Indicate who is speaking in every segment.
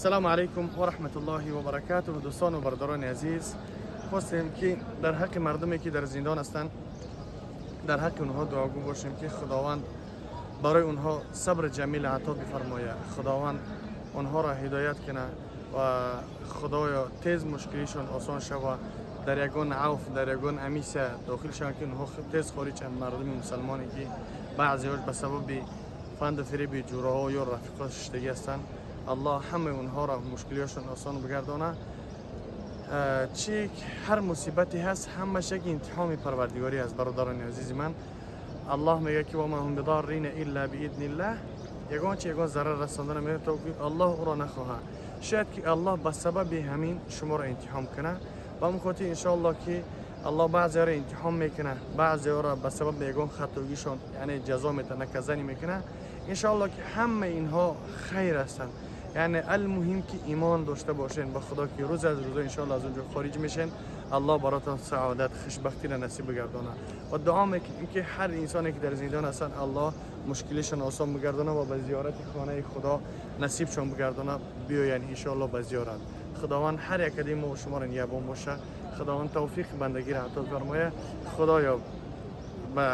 Speaker 1: السلام علیکم و رحمت الله و برکاته. دوستان و برادران عزیز، خواستیم که در حق مردمی که در زندان هستند در حق اونها دعاگو باشیم که خداوند برای اونها صبر جمیل عطا بفرماید، خداوند اونها را هدایت کنه و خدایا تیز مشکلیشون آسان شود، در یگان عوف در یگان امیسه داخل شوند که اونها تیز خارج شوند. مردم مسلمانی که بعضی‌هاش به سبب فند فریب جورها یا رفیقا شدگی هستند، الله همه اونها را مشکلیشون آسان بگردانه. چی هر مصیبتی هست همش یک امتحان پروردگاری است برادران عزیز من. الله میگه که و ما هم بضارین الا باذن الله، یگان چی یگان ضرر رساندن میره تا الله او را نخواهد. شاید که الله به سبب همین شما را امتحان کنه و مخاطی ان شاء الله که الله بعضی را امتحان میکنه، بعضی را به سبب یگان خطاگیشون یعنی جزا میده، نکزنی میکنه. ان شاء الله که همه اینها خیر هستند. یعنی المهم که ایمان داشته باشین به خدا که روز از روزا ان شاء الله از اونجا خارج میشین. الله براتون سعادت خوشبختی را نصیب بگردانه و دعا میکنیم که هر انسانی که در زندان هستن الله مشکلشون آسان بگردانه و به زیارت خانه خدا نصیبشون بگردانه. بیاین ان شاء الله به زیارت. خداوند هر یک کدیم و شما را نگهبان باشه. خداوند توفیق بندگی را عطا فرماید. خدایا به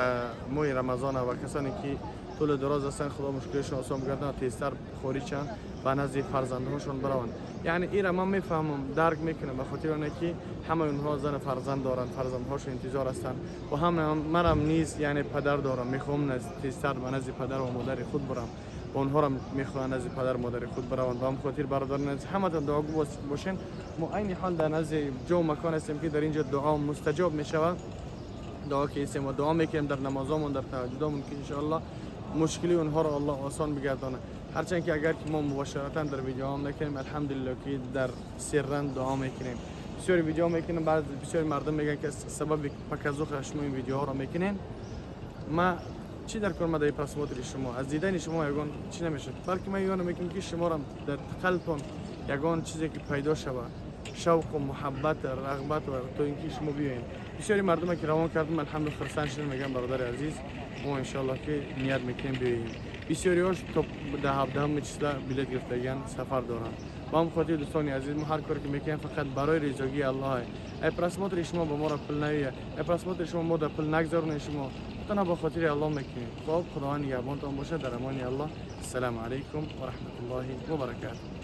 Speaker 1: ماه رمضان و کسانی که طول دراز هستن خدا مشکلشون آسان بگردانه، تیزتر خارج شن و نزد فرزندهاشون بروند. یعنی این را من میفهمم، درک میکنم به خاطر اینه که همه اونها زن فرزند دارن، فرزندهاشون انتظار هستن و هم منم نیز یعنی پدر دارم، میخوام تیزتر به نزد پدر و مادر خود برم و اونها را میخوام نزد پدر و مادر خود بروند. و هم خاطر برادران همه دعاگو باشین. ما این حال در نزد جو مکان هستیم که در اینجا دعا مستجاب میشود. دعا که هستیم و دعا میکنیم در نمازامون در تهجدامون که ان شاء الله مشکلی اونها را الله آسان بگردانه. هرچند که اگر که ما مباشرتا در ویدیو هم نکنیم الحمدلله که در سرا دعا میکنیم. بسیاری ویدیو میکنیم، بعض بسیاری مردم میگن که سبب پکازوخ شما این ویدیوها را میکنین. ما چی در کنم در پرسموتری شما از دیدن شما یگان چی نمیشه، بلکه من یگان میکنم که شما را در قلبتون یگان چیزی که پیدا شود، شوق و محبت رغبت و تو اینکه شما بیاین. بسیاری مردم که روان کردم الحمدلله خرسان شدن، میگم برادر عزیز ما ان شاء الله که نیت میکنیم بیاییم. بسیاری‌هاش تا 17 چیزا بلیط گرفتگان سفر دارن. با هم خاطر دوستان عزیز ما هر کاری که میکنیم فقط برای رضایت الله. ای پرسموتر شما با ما را پول نمیه، ای پرسموتر شما ما در پول نگذارون، شما تنها با خاطر الله میکنیم. خب خداوند نگهبانتان باشه در امان الله. السلام علیکم و رحمت الله و برکاته.